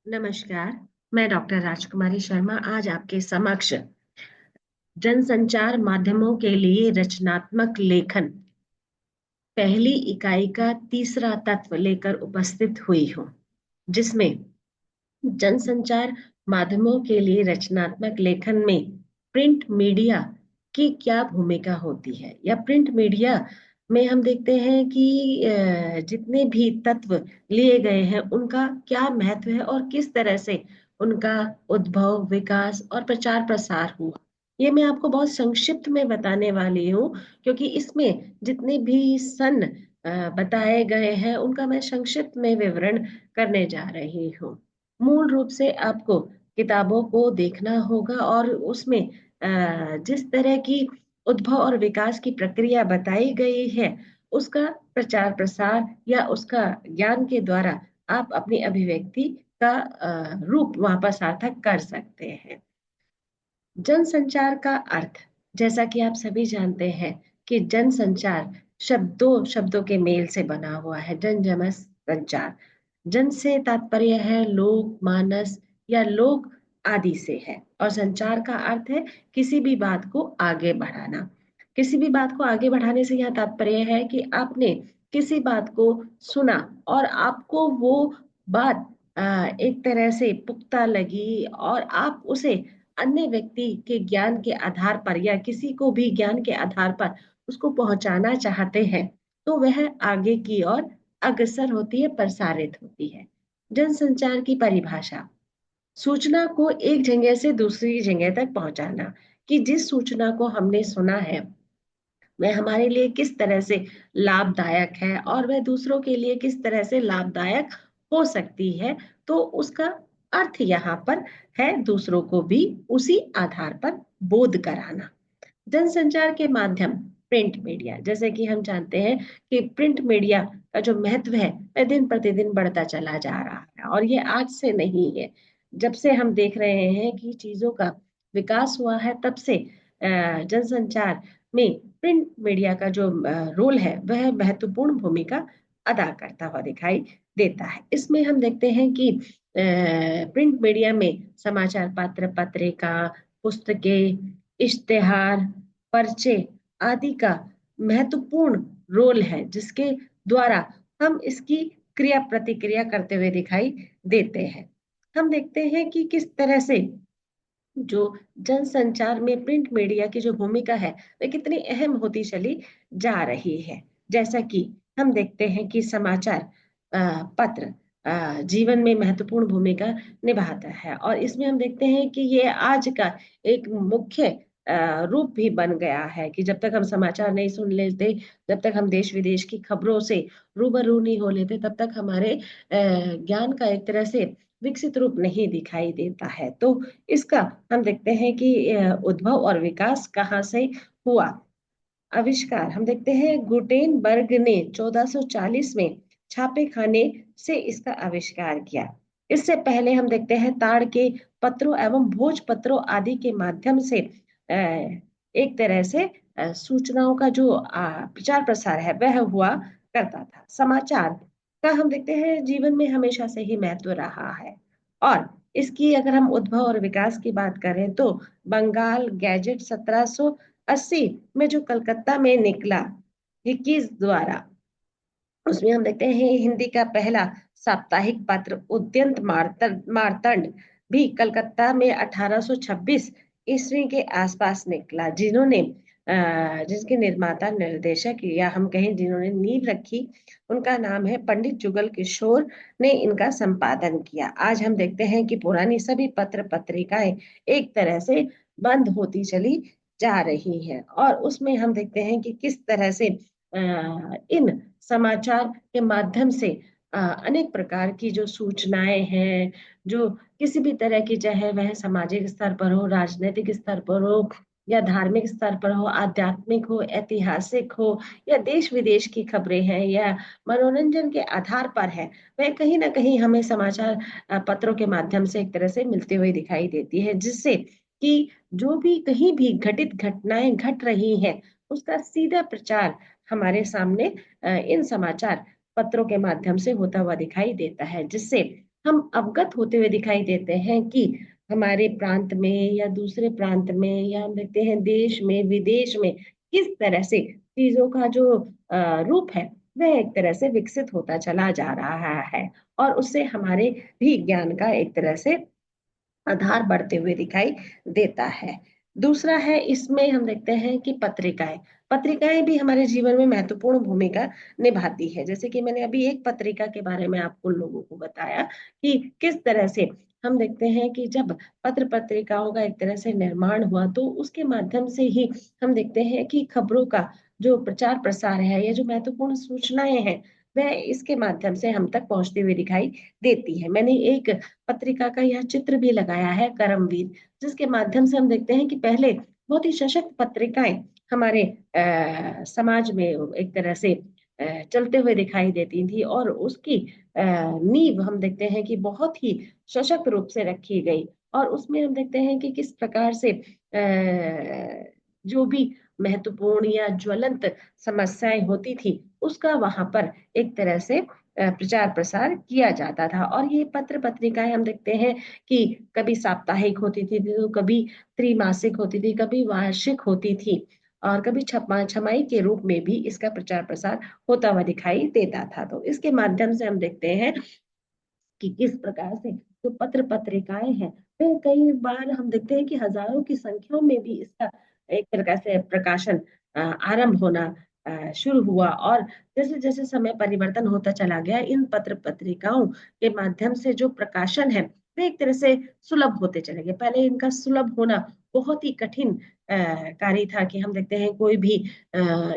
नमस्कार। मैं डॉक्टर राजकुमारी शर्मा आज आपके समक्ष जनसंचार माध्यमों के लिए रचनात्मक लेखन पहली इकाई का तीसरा तत्व लेकर उपस्थित हुई हूँ, जिसमें जनसंचार माध्यमों के लिए रचनात्मक लेखन में प्रिंट मीडिया की क्या भूमिका होती है या प्रिंट मीडिया में हम देखते हैं कि जितने भी तत्व लिए गए हैं उनका क्या महत्व है और किस तरह से उनका उद्भव, विकास और प्रचार प्रसार हुआ। ये मैं आपको बहुत संक्षिप्त में बताने वाली हूँ, क्योंकि इसमें जितने भी सन बताए गए हैं उनका मैं संक्षिप्त में विवरण करने जा रही हूँ। मूल रूप से आपको किताबों को देखना होगा और उसमें जिस तरह की उद्भव और विकास की प्रक्रिया बताई गई है उसका प्रचार प्रसार या उसका ज्ञान के द्वारा आप अपनी अभिव्यक्ति का रूप वहां पर सार्थक कर सकते हैं। जनसंचार का अर्थ, जैसा कि आप सभी जानते हैं कि जनसंचार शब्दों शब्दों के मेल से बना हुआ है। जन जन संचार, जन से तात्पर्य है लोक, मानस या लोक आदि से है, और संचार का अर्थ है किसी भी बात को आगे बढ़ाना। किसी भी बात को आगे बढ़ाने से यह तात्पर्य है कि आपने किसी बात को सुना और आपको वो बात एक तरह से पुख्ता लगी और आप उसे अन्य व्यक्ति के ज्ञान के आधार पर या किसी को भी ज्ञान के आधार पर उसको पहुंचाना चाहते हैं, तो वह आगे की ओर अग्रसर होती है, प्रसारित होती है। जनसंचार की परिभाषा: सूचना को एक जगह से दूसरी जगह तक पहुंचाना, कि जिस सूचना को हमने सुना है वह हमारे लिए किस तरह से लाभदायक है और वह दूसरों के लिए किस तरह से लाभदायक हो सकती है, तो उसका अर्थ यहाँ पर है दूसरों को भी उसी आधार पर बोध कराना। जनसंचार के माध्यम प्रिंट मीडिया, जैसे कि हम जानते हैं कि प्रिंट मीडिया का जो महत्व है वह दिन प्रतिदिन बढ़ता चला जा रहा है, और ये आज से नहीं है। जब से हम देख रहे हैं कि चीजों का विकास हुआ है तब से जनसंचार में प्रिंट मीडिया का जो रोल है वह महत्वपूर्ण भूमिका अदा करता हुआ दिखाई देता है। इसमें हम देखते हैं कि प्रिंट मीडिया में समाचार पत्र, पत्रिका, पुस्तकें, इश्तेहार, पर्चे आदि का महत्वपूर्ण रोल है, जिसके द्वारा हम इसकी क्रिया प्रतिक्रिया करते हुए दिखाई देते हैं। हम देखते हैं कि किस तरह से जो जनसंचार में प्रिंट मीडिया की जो भूमिका है वह कितनी अहम होती चली जा रही है। जैसा कि हम देखते हैं कि समाचार पत्र जीवन में महत्वपूर्ण भूमिका निभाता है, और इसमें हम देखते हैं कि ये आज का एक मुख्य रूप भी बन गया है कि जब तक हम समाचार नहीं सुन लेते, जब तक हम देश विदेश की खबरों से रूबरू नहीं हो लेते, तब तक हमारे ज्ञान का एक तरह से विकसित रूप नहीं दिखाई देता है। तो इसका हम देखते हैं कि उद्भव और विकास कहाँ से हुआ। आविष्कार, हम देखते हैं गुटेनबर्ग ने 1440 में छापे खाने से इसका आविष्कार किया। इससे पहले हम देखते हैं ताड़ के पत्रों एवं भोजपत्रों आदि के माध्यम से एक तरह से सूचनाओं का जो प्रचार प्रसार है वह हुआ करता था। समाचार का हम देखते हैं जीवन में हमेशा से ही महत्व रहा है, और इसकी अगर हम उद्भव और विकास की बात करें तो बंगाल गैजेट 1780 में जो कलकत्ता में निकला हिकीज द्वारा, उसमें हम देखते हैं हिंदी का पहला साप्ताहिक पत्र उद्यंत मार्तंड भी कलकत्ता में 1826 ईस्वी के आसपास निकला, जिसके निर्माता निर्देशक या हम कहें जिन्होंने नींव रखी उनका नाम है पंडित जुगल किशोर ने इनका संपादन किया। आज हम देखते हैं कि पुरानी सभी पत्र पत्रिकाएं एक तरह से बंद होती चली जा रही हैं, और उसमें हम देखते हैं कि किस तरह से इन समाचार के माध्यम से अनेक प्रकार की जो सूचनाएं हैं, जो किसी भी तरह की, चाहे वह सामाजिक स्तर पर हो, राजनीतिक स्तर पर हो या धार्मिक स्तर पर हो, आध्यात्मिक हो, ऐतिहासिक हो या देश विदेश की खबरें हैं या मनोरंजन के आधार पर है, वह कहीं ना कहीं हमें समाचार पत्रों के माध्यम से एक तरह से मिलती हुई दिखाई देती है, जिससे कि जो भी कहीं भी घटित घटनाएं घट रही हैं उसका सीधा प्रचार हमारे सामने इन समाचार पत्रों के माध्यम से होता हुआ दिखाई देता है, जिससे हम अवगत होते हुए दिखाई देते हैं कि हमारे प्रांत में या दूसरे प्रांत में, या हम देखते हैं देश में विदेश में किस तरह से चीजों का जो रूप है वह एक तरह से विकसित होता चला जा रहा है, और उससे हमारे भी ज्ञान का एक तरह से आधार बढ़ते हुए दिखाई देता है। दूसरा है, इसमें हम देखते हैं कि पत्रिकाएं पत्रिकाएं भी हमारे जीवन में महत्वपूर्ण भूमिका निभाती है। जैसे कि मैंने अभी एक पत्रिका के बारे में आपको लोगों को बताया कि किस तरह से हम देखते हैं कि जब पत्र पत्रिकाओं का एक तरह से निर्माण हुआ तो उसके माध्यम से ही हम देखते हैं कि खबरों का जो प्रचार प्रसार है या जो महत्वपूर्ण सूचनाएं हैं वह इसके माध्यम से हम तक पहुंचती हुई दिखाई देती है। मैंने एक पत्रिका का यह चित्र भी लगाया है, करमवीर, जिसके माध्यम से हम देखते हैं कि पहले बहुत ही सशक्त पत्रिकाएं हमारे समाज में एक तरह से चलते हुए दिखाई देती थी, और उसकी नींव हम देखते हैं कि बहुत ही सशक्त रूप से रखी गई। और उसमें हम देखते हैं कि किस प्रकार से जो भी महत्वपूर्ण या ज्वलंत समस्याएं होती थी उसका वहां पर एक तरह से प्रचार प्रसार किया जाता था। और ये पत्र पत्रिकाएं हम देखते हैं कि कभी साप्ताहिक होती थी तो कभी त्रैमासिक होती थी, कभी वार्षिक होती थी, और कभी छमाई के रूप में भी इसका प्रचार प्रसार होता हुआ दिखाई देता था। तो इसके माध्यम से हम देखते हैं कि किस प्रकार से जो पत्र पत्रिकाएं हैं वे कई बार हम देखते हैं कि हजारों की संख्या में भी इसका एक प्रकार से प्रकाशन आरंभ होना शुरू हुआ। और जैसे जैसे समय परिवर्तन होता चला गया, इन पत्र पत्रिकाओं के माध्यम से जो प्रकाशन है वे एक तरह से सुलभ होते चले गए। पहले इनका सुलभ होना बहुत ही कठिन कार्य था कि हम देखते हैं कोई भी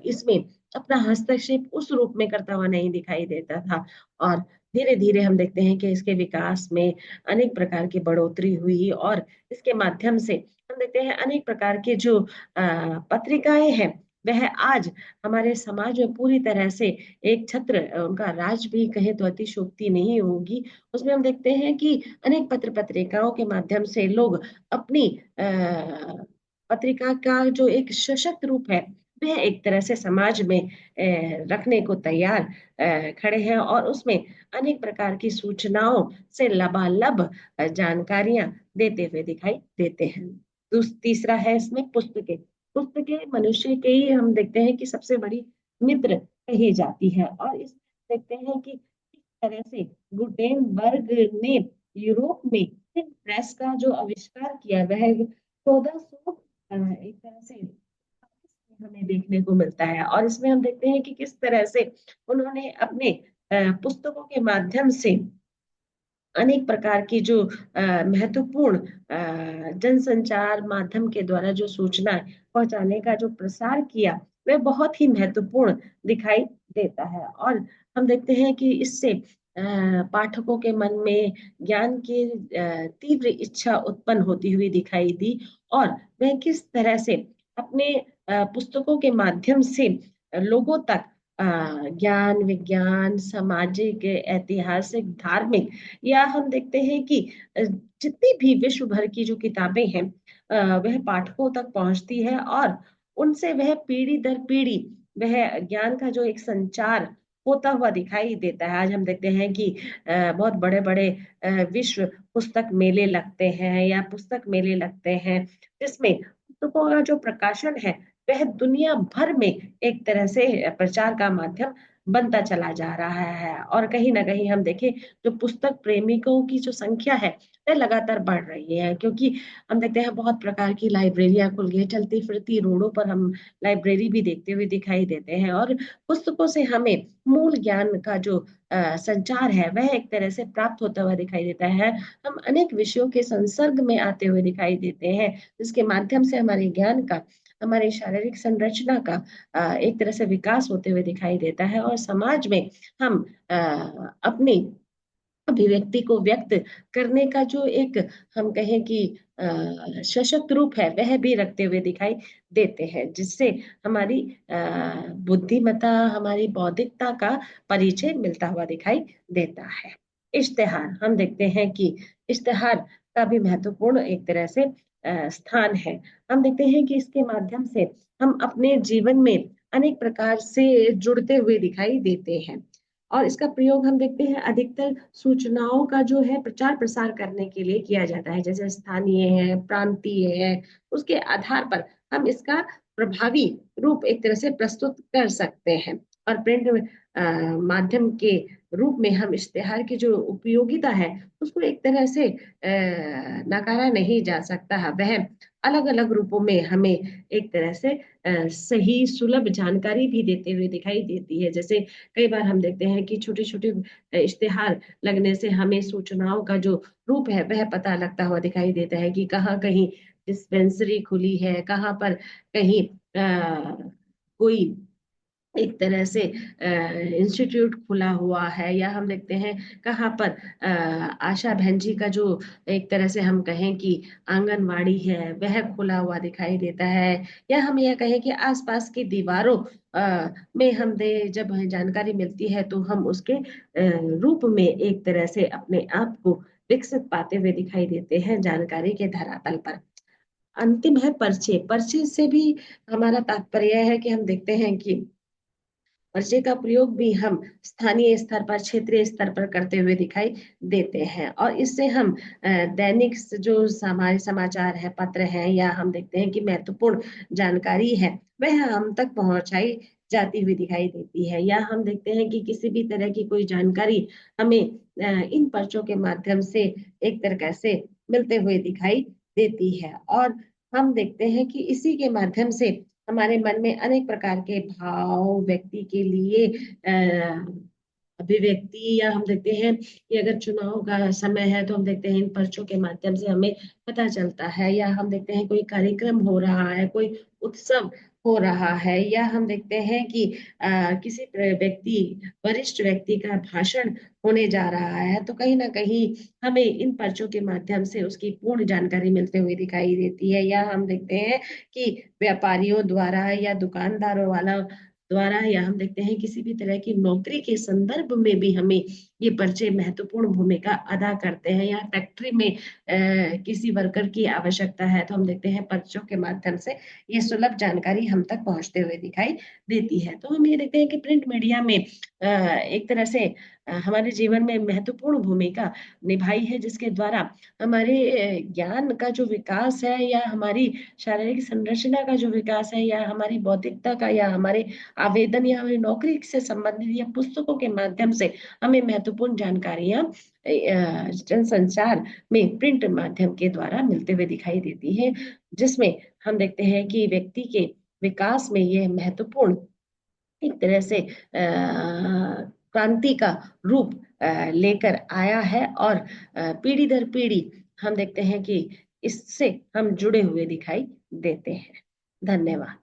इसमें अपना हस्तक्षेप उस रूप में करता हुआ नहीं दिखाई देता था। और धीरे धीरे हम देखते हैं कि इसके विकास में अनेक प्रकार की बढ़ोतरी हुई, और इसके माध्यम से हम देखते हैं अनेक प्रकार के जो पत्रिकाएं हैं वह आज हमारे समाज में पूरी तरह से एक छत्र, उनका राज भी कहें तो अतिशयोक्ति नहीं होगी। उसमें हम देखते हैं कि अनेक पत्र पत्रिकाओं के माध्यम से लोग अपनी पत्रिका का जो एक सशक्त रूप है वह एक तरह से समाज में रखने को तैयार खड़े हैं, और उसमें अनेक प्रकार की सूचनाओं से लबालब जानकारियां देते हुए दिखाई देते हैं। तीसरा है इसमें पुस्तकें। पुस्तकें मनुष्य के ही हम देखते हैं कि सबसे बड़ी मित्र कही जाती है, और इसमें देखते हैं कि किस तरह से गुटेनबर्ग ने यूरोप में प्रेस का जो आविष्कार किया वह 1400 एक तरह से हमें देखने को मिलता है। और इसमें हम देखते हैं कि किस तरह से उन्होंने अपने पुस्तकों के माध्यम से अनेक प्रकार की जो महत्वपूर्ण जनसंचार माध्यम के द्वारा जो सूचना पहुंचाने का जो प्रसार किया वह बहुत ही महत्वपूर्ण दिखाई देता है। और हम देखते हैं कि इससे पाठकों के मन में ज्ञान की तीव्र इच्छा उत्पन्न होती हुई दिखाई दी, और वह किस तरह से अपने पुस्तकों के माध्यम से लोगों तक ज्ञान, विज्ञान, सामाजिक, ऐतिहासिक, धार्मिक, या हम देखते हैं कि जितनी भी विश्व भर की जो किताबें हैं वह पाठकों तक पहुंचती है, और उनसे वह पीढ़ी दर पीढ़ी वह ज्ञान का जो एक संचार होता हुआ दिखाई देता है। आज हम देखते हैं कि बहुत बड़े बड़े विश्व पुस्तक मेले लगते हैं या पुस्तक मेले लगते हैं, जिसमें पुस्तकों का जो प्रकाशन है वह दुनिया भर में एक तरह से प्रचार का माध्यम बनता चला जा रहा है। और कहीं ना कहीं हम देखें जो पुस्तक प्रेमिकों की जो संख्या है वह लगातार बढ़ रही है, क्योंकि हम देखते हैं बहुत प्रकार की लाइब्रेरियां खुल गई, चलती फिरती रोडों पर हम लाइब्रेरी भी देखते हुए दिखाई देते हैं। और पुस्तकों से हमें मूल ज्ञान का जो संचार है वह एक तरह से प्राप्त होता हुआ दिखाई देता है। हम अनेक विषयों के संसर्ग में आते हुए दिखाई देते हैं, जिसके माध्यम से हमारे ज्ञान का, हमारी शारीरिक संरचना का एक तरह से विकास होते हुए दिखाई देता है, और समाज में हम अपनी अभिव्यक्ति को व्यक्त करने का जो एक हम कहें कि सशक्त रूप है वह भी रखते हुए दिखाई देते हैं, जिससे हमारी बुद्धिमत्ता, हमारी बौद्धिकता का परिचय मिलता हुआ दिखाई देता है। इश्तिहार, हम देखते हैं कि इश्तिहार का भी महत्वपूर्ण एक तरह से स्थान है। हम देखते हैं कि इसके माध्यम से हम अपने जीवन में अनेक प्रकार से जुड़ते हुए दिखाई देते हैं। और इसका प्रयोग हम देखते हैं अधिकतर सूचनाओं का जो है प्रचार प्रसार करने के लिए किया जाता है, जैसे स्थानीय है, प्रांतीय है, उसके आधार पर हम इसका प्रभावी रूप एक तरह से प्रस्तुत कर सकते हैं। और प्रिंट माध्यम के रूप में हम इश्तेहार की जो उपयोगिता है उसको एक तरह से नकारा नहीं जा सकता है। वह अलग अलग रूपों में हमें एक तरह से सही सुलभ जानकारी भी देते हुए दिखाई देती है। जैसे कई बार हम देखते हैं कि छोटे छोटे इश्तेहार लगने से हमें सूचनाओं का जो रूप है वह पता लगता हुआ दिखाई देता है कि कहाँ कहीं डिस्पेंसरी खुली है, कहाँ पर कहीं कोई एक तरह से इंस्टीट्यूट खुला हुआ है, या हम देखते हैं कहाँ पर आशा बहन जी का जो एक तरह से हम कहें कि आंगनवाड़ी है वह खुला हुआ दिखाई देता है, या हम यह कहें कि आसपास की दीवारों में हम दे जब हमें जानकारी मिलती है तो हम उसके रूप में एक तरह से अपने आप को विकसित पाते हुए दिखाई देते हैं जानकारी के धरातल पर। अंतिम है पर्चे। पर्चे से भी हमारा तात्पर्य है कि हम देखते हैं कि पर्चे का प्रयोग भी हम स्थानीय स्तर पर, क्षेत्रीय स्तर पर करते हुए दिखाई देते हैं, और इससे हम दैनिक जो हमारे समाचार है, पत्र हैं, या हम देखते हैं कि महत्वपूर्ण जानकारी है वह हम तक पहुंचाई जाती हुई दिखाई देती है। या हम देखते हैं कि किसी भी तरह की कोई जानकारी हमें इन पर्चों के माध्यम से एक तरह से मिलते हुए दिखाई देती है। और हम देखते हैं कि इसी के माध्यम से हमारे मन में अनेक प्रकार के भाव व्यक्ति के लिए अभिव्यक्ति, या हम देखते हैं कि अगर चुनाव का समय है तो हम देखते हैं इन पर्चों के माध्यम से हमें पता चलता है, या हम देखते हैं कोई कार्यक्रम हो रहा है, कोई उत्सव हो रहा है, या हम देखते हैं कि किसी वरिष्ठ व्यक्ति का भाषण होने जा रहा है, तो कहीं ना कहीं हमें इन पर्चों के माध्यम से उसकी पूर्ण जानकारी मिलते हुए दिखाई देती है। या हम देखते हैं कि व्यापारियों द्वारा या दुकानदारों वाला द्वारा, या हम देखते हैं किसी भी तरह की नौकरी के संदर्भ में भी हमें ये पर्चे महत्वपूर्ण भूमिका अदा करते हैं। या फैक्ट्री में किसी वर्कर की आवश्यकता है तो हम देखते हैं पर्चों के माध्यम से ये सुलभ जानकारी हम तक पहुंचते हुए दिखाई देती है। तो हम ये देखते हैं कि प्रिंट मीडिया में एक तरह से हमारे जीवन में महत्वपूर्ण भूमिका निभाई है, जिसके द्वारा हमारे ज्ञान का जो विकास है, या हमारी शारीरिक संरचना का जो विकास है, या हमारी बौद्धिकता का, या हमारे आवेदन, या हमारी नौकरी से संबंधित या पुस्तकों के माध्यम से हमें महत्वपूर्ण जानकारियां जनसंचार में प्रिंट माध्यम के द्वारा मिलते हुए दिखाई देती है, जिसमें हम देखते हैं कि व्यक्ति के विकास में यह महत्वपूर्ण एक तरह से क्रांति का रूप लेकर आया है। और पीढ़ी दर पीढ़ी हम देखते हैं कि इससे हम जुड़े हुए दिखाई देते हैं। धन्यवाद।